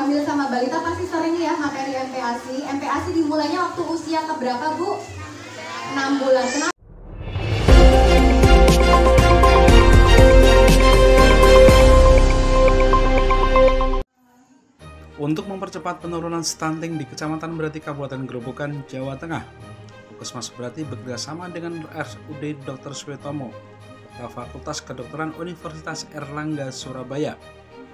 hamil sama balita pasti sering ya materi MPASI. MPASI dimulainya waktu usia keberapa, Bu? 6 bulan. Kenapa? Untuk mempercepat penurunan stunting di Kecamatan Berati, Kabupaten Grobogan, Jawa Tengah, Puskesmas Berati bekerjasama dengan RSUD Dr. Suetomo, Fakultas Kedokteran Universitas Airlangga, Surabaya,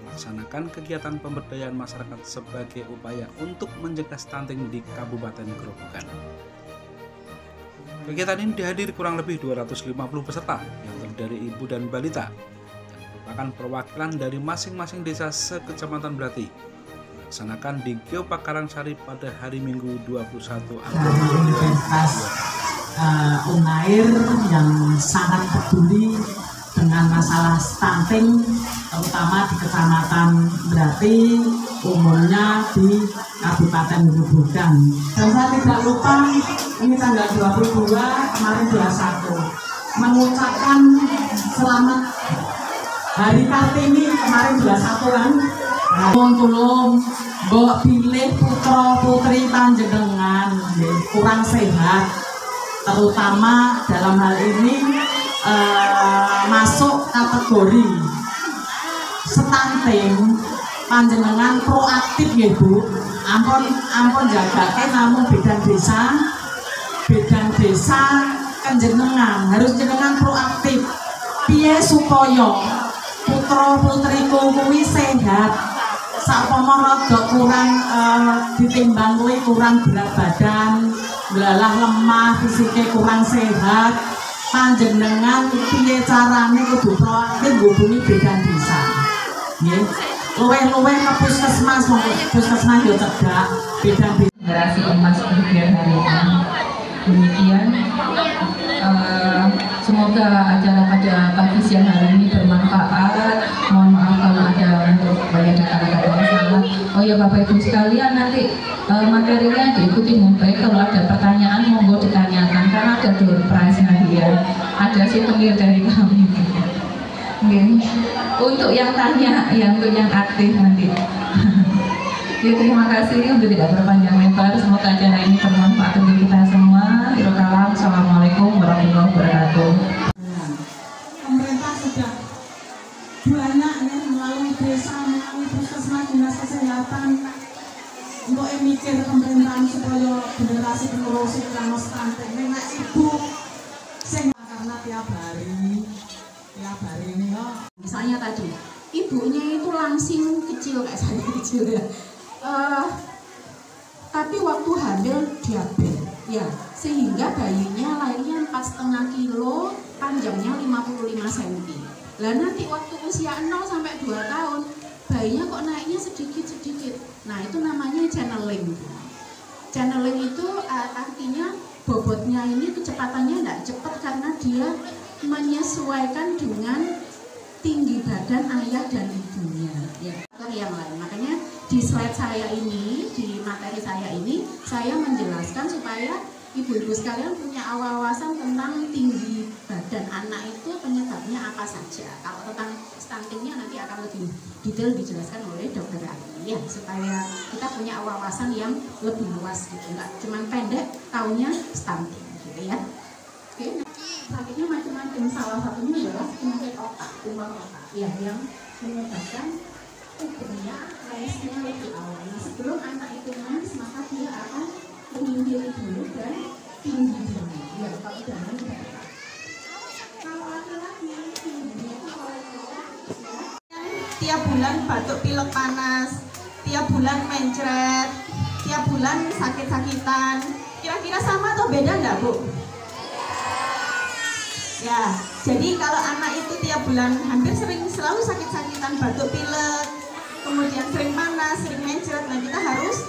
melaksanakan kegiatan pemberdayaan masyarakat sebagai upaya untuk mencegah stunting di Kabupaten Grobogan. Kegiatan ini dihadiri kurang lebih 250 peserta yang terdiri ibu dan balita, yang merupakan perwakilan dari masing-masing desa se-Kecamatan Berati, dilaksanakan di Geopark Karangsari pada hari Minggu 21 Agustus. Universitas Unair yang sangat peduli dengan masalah stunting, terutama di Kecamatan Berati, umumnya di Kabupaten Grobogan. Dan saya tidak lupa, ini tanggal 22, kemarin 21, mengucapkan selamat Hari Kartini, kemarin 21 kan. Tulung, mbok pilih putra putri panjenengan kurang sehat, terutama dalam hal ini masuk kategori stunting, panjenengan proaktif ya Bu. Ampun jagake namun bedan desa kenjenengan harus jenengan proaktif. Piye supaya putra putriku kuwi sehat, sakpomo rada kurang ditimbang kuwi kurang berat badan, glalah lemah, fisiknya kurang sehat, panjenengan piye carane kudu proaktif ngubungi bedan desa. Nggih. Luweh-luweh ke puskesmas, puskesmas yo cedhak bedan desa. Generasi emas kemudian hari ini. Demikian semoga acara pada pagi siang hari ini bermanfaat. Mohon maaf kalau ada untuk banyak kata-kata yang salah. Oh ya Bapak Ibu sekalian, nanti materinya diikuti dengan baik. Kalau ada pertanyaan monggo ditanyakan karena ada door prize hadiah, ada souvenir dari kami. Untuk yang tanya, untuk yang aktif nanti. Ya, terima kasih untuk tidak berpanjang lebar. Semoga acara ini bermanfaat untuk kita semua. Irokalam, assalamualaikum warahmatullahi wabarakatuh. Pemerintah sudah banyak ya melalui desa, melalui puskesmas, dinas kesehatan untuk mikir pemerintahan supaya generasi penerus yang stunting nenek ibu karena tiap hari ini ya. Misalnya tadi ibunya itu langsing kecil kayak saya kecil ya. Tapi waktu hamil diabetes ya, sehingga bayinya lahirnya 4,5 kilo, panjangnya 55 cm. Lah nanti waktu usia 0 sampai 2 tahun bayinya kok naiknya sedikit-sedikit. Nah, itu namanya channeling. Channeling itu artinya bobotnya ini kecepatannya tidak cepat karena dia menyesuaikan dengan tinggi badan ayah dan ibunya ya, atau yang lain. Makanya di slide saya ini, di materi saya ini, saya menjelaskan supaya ibu-ibu sekalian punya wawasan tentang tinggi badan anak itu penyebabnya apa saja. Kalau tentang stuntingnya nanti akan lebih detail dijelaskan oleh dokter ahli ya, supaya kita punya wawasan yang lebih luas gitu, nggak cuma pendek taunya stunting gitu ya. Oke. Sakitnya macam-macam, salah satunya adalah penyakit otak, tumor otak ya, yang menyebabkan tubuhnya resnya lebih awal. Nah, sebelum anak itu nangis maka dia akan menyendiri dulu dan tinggi dulu ya, kalau jangan tidak tepat. Kalau laki-laki tingginya itu kalau tiap bulan batuk pilek panas, tiap bulan mencret, tiap bulan sakit-sakitan, kira-kira sama atau beda nggak Bu? Ya, jadi kalau anak itu tiap bulan hampir selalu sakit-sakitan, batuk pilek, kemudian sering panas, sering mencret. Nah, kita harus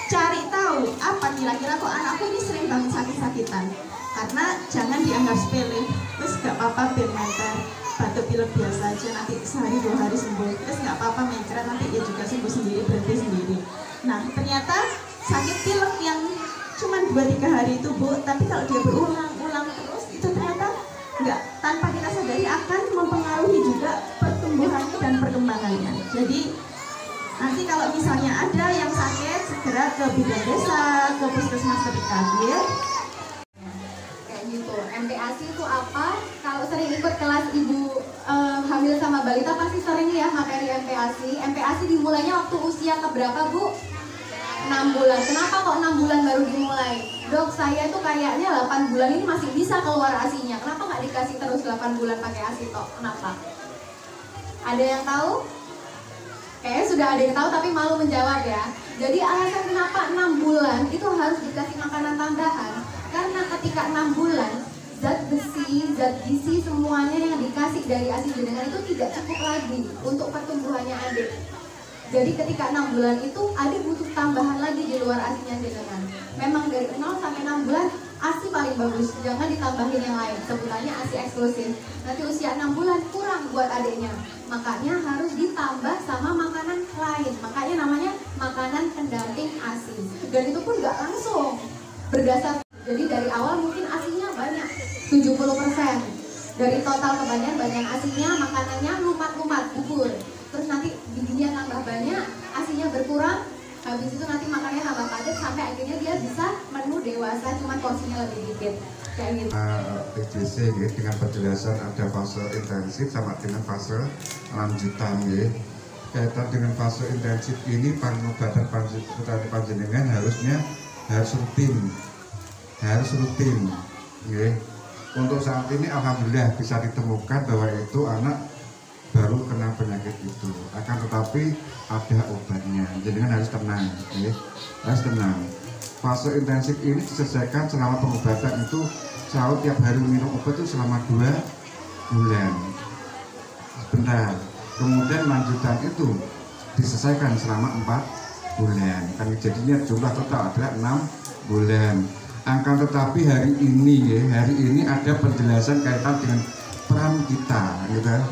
cari tahu apa kira-kira kok anakku ini sering banget sakit-sakitan. Karena jangan dianggap sepele, terus gak apa-apa bermenter, batuk pilek biasa aja, nanti sehari 2 hari sembuh, terus gak apa-apa mencret, nanti dia juga sembuh sendiri, berhenti sendiri. Nah, ternyata sakit pilek yang cuma 2-3 hari itu Bu, tapi kalau dia berulang-ulang terus, itu ternyata enggak, tanpa kita sadari akan mempengaruhi juga pertumbuhannya dan perkembangannya. Jadi nanti kalau kalau misalnya ada yang sakit segera ke bidan desa, ke puskesmas terdekat ya. Kayak gitu. MPASI itu apa? Kalau sering ikut kelas ibu hamil sama balita pasti sering ya materi MPASI. MPASI dimulainya waktu usia keberapa Bu? 6 bulan. Kenapa kok 6 bulan baru dimulai? Dok, saya tuh kayaknya 8 bulan ini masih bisa keluar ASI-nya. Kenapa nggak dikasih terus 8 bulan pakai ASI toh? Kenapa? Ada yang tahu? Kayaknya sudah ada yang tahu tapi malu menjawab ya. Jadi alasan kenapa 6 bulan itu harus dikasih makanan tambahan. Karena ketika 6 bulan, zat besi, zat gizi semuanya yang dikasih dari ASI jenengan itu tidak cukup lagi untuk pertumbuhannya adik. Jadi ketika 6 bulan itu adik butuh tambahan lagi di luar ASI-nya jenengan. Memang dari 0 sampai 6 bulan ASI paling bagus, jangan ditambahin yang lain. Sebutannya ASI eksklusif. Nanti usia 6 bulan kurang buat adiknya. Makanya harus ditambah sama makanan lain. Makanya namanya makanan pendamping ASI. Dan itu pun nggak langsung berdasar. Jadi dari awal mungkin ASI-nya banyak, 70%. Dari total kebanyakan ASI-nya, makanannya lumat-lumat, bubur. Terus nanti gizinya tambah banyak, ASI-nya berkurang, habis itu nanti makannya tambah padat sampai akhirnya dia bisa menu dewasa, cuma porsinya lebih dikit. Kayak gitu. TJC ya, dengan penjelasan ada fase intensif sama dengan fase lanjutan ya. Kaitan dengan fase intensif ini pengobatan panjenengan harus rutin ya. Untuk saat ini alhamdulillah bisa ditemukan bahwa itu anak baru kena penyakit itu, akan tetapi ada obatnya, jadi kan harus tenang ya. Harus tenang. Fase intensif ini diselesaikan selama pengobatan itu selalu tiap hari minum obat itu selama 2 bulan sebentar, kemudian lanjutan itu diselesaikan selama 4 bulan kan, jadinya jumlah total adalah 6 bulan. Akan tetapi hari ini ada penjelasan kaitan dengan peran kita gitu,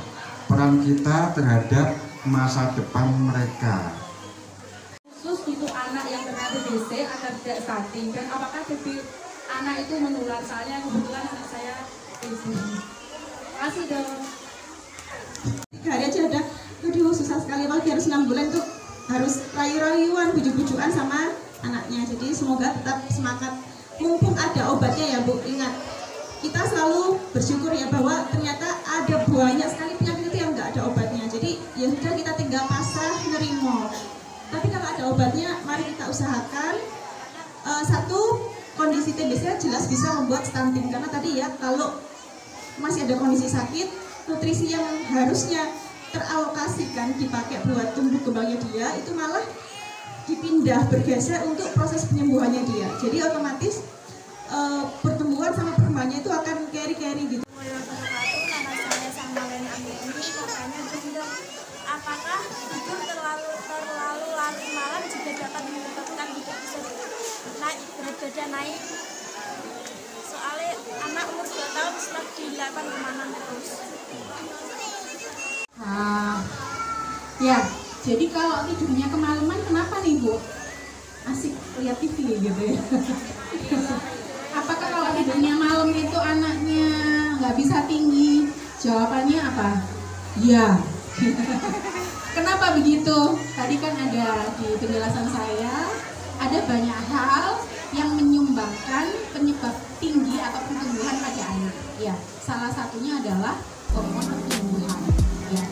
peran kita terhadap masa depan mereka. Khusus untuk anak yang kena TBC agar tidak stunting, dan apakah TB anak itu menular? Soalnya kebetulan anak saya TBC. Kasih dong. 3 hari aja udah, aduh susah sekali, apalagi harus 6 bulan tuh harus rayu-rayuan, bujuk-bujukan sama anaknya. Jadi semoga tetap semangat, mumpung ada obatnya ya Bu. Ingat, kita selalu bersyukur ya bahwa ternyata ada banyak sekali penyakit itu yang nggak ada obatnya. Jadi ya sudah, kita tinggal pasrah nerimo. Tapi kalau ada obatnya, mari kita usahakan. Satu, kondisi TBC jelas bisa membuat stunting, karena tadi ya kalau masih ada kondisi sakit, nutrisi yang harusnya teralokasikan dipakai buat tumbuh kembangnya dia itu malah dipindah, bergeser untuk proses penyembuhannya dia. Jadi otomatis pertumbuhan sama perkembangannya itu akan carry gitu. Apakah tidur terlalu larut malam juga dapat menyebabkan tidak bisa naik berat badan naik? Soalnya anak umur 2 tahun setelah dilakukan kemana terus. Ya, jadi kalau tidurnya kemalaman kenapa nih Bu? Asik lihat TV gitu ya. Apakah kalau tidurnya malam itu anaknya nggak bisa tinggi? Jawabannya apa? Ya. Kenapa begitu? Tadi kan ada di penjelasan saya, ada banyak hal yang menyumbangkan penyebab tinggi atau pertumbuhan pada anak. Ya, salah satunya adalah hormon pertumbuhan. Ya.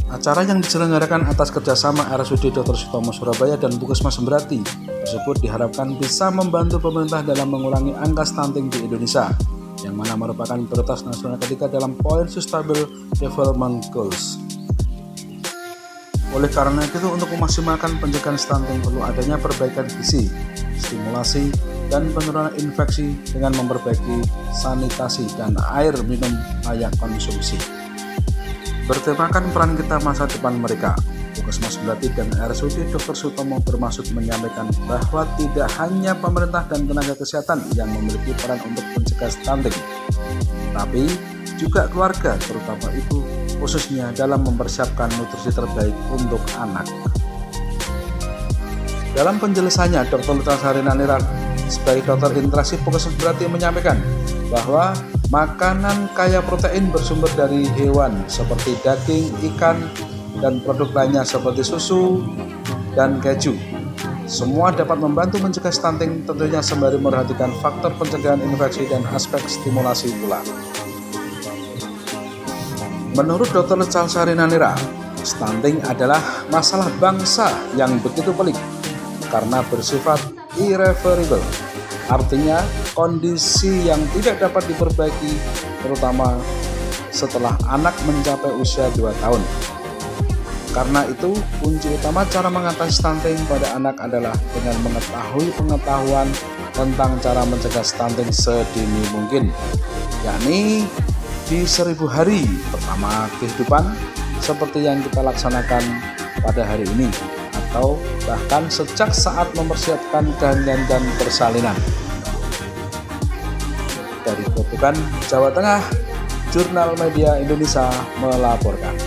Acara yang diselenggarakan atas kerjasama RSUD Dr. Sutomo Surabaya dan Puskesmas Sembrati tersebut diharapkan bisa membantu pemerintah dalam mengurangi angka stunting di Indonesia, yang mana merupakan prioritas nasional ketiga dalam Point Sustainable Development Goals. Oleh karena itu, untuk memaksimalkan pencegahan stunting perlu adanya perbaikan gizi, stimulasi, dan penurunan infeksi dengan memperbaiki sanitasi dan air minum layak konsumsi. Bertemakan peran kita masa depan mereka, Puskesmas Sembrati dan RSUD Dr. Sutomo bermaksud menyampaikan bahwa tidak hanya pemerintah dan tenaga kesehatan yang memiliki peran untuk mencegah stunting, tapi juga keluarga, terutama ibu, khususnya dalam mempersiapkan nutrisi terbaik untuk anak. Dalam penjelasannya, Dr. Lutasari Naniran sebagai dokter interaksi Puskesmas Sembrati menyampaikan bahwa makanan kaya protein bersumber dari hewan seperti daging, ikan, dan produk lainnya seperti susu, dan keju. Semua dapat membantu mencegah stunting, tentunya sembari memperhatikan faktor pencegahan infeksi dan aspek stimulasi pula. Menurut Dr. Chalsari Nanira, stunting adalah masalah bangsa yang begitu pelik karena bersifat irreversible. Artinya kondisi yang tidak dapat diperbaiki, terutama setelah anak mencapai usia 2 tahun. Karena itu, kunci utama cara mengatasi stunting pada anak adalah dengan mengetahui pengetahuan tentang cara mencegah stunting sedini mungkin, yakni di 1000 hari pertama kehidupan seperti yang kita laksanakan pada hari ini, atau bahkan sejak saat mempersiapkan kehamilan dan persalinan. Dari Grobogan, Jawa Tengah, Jurnal Media Indonesia melaporkan.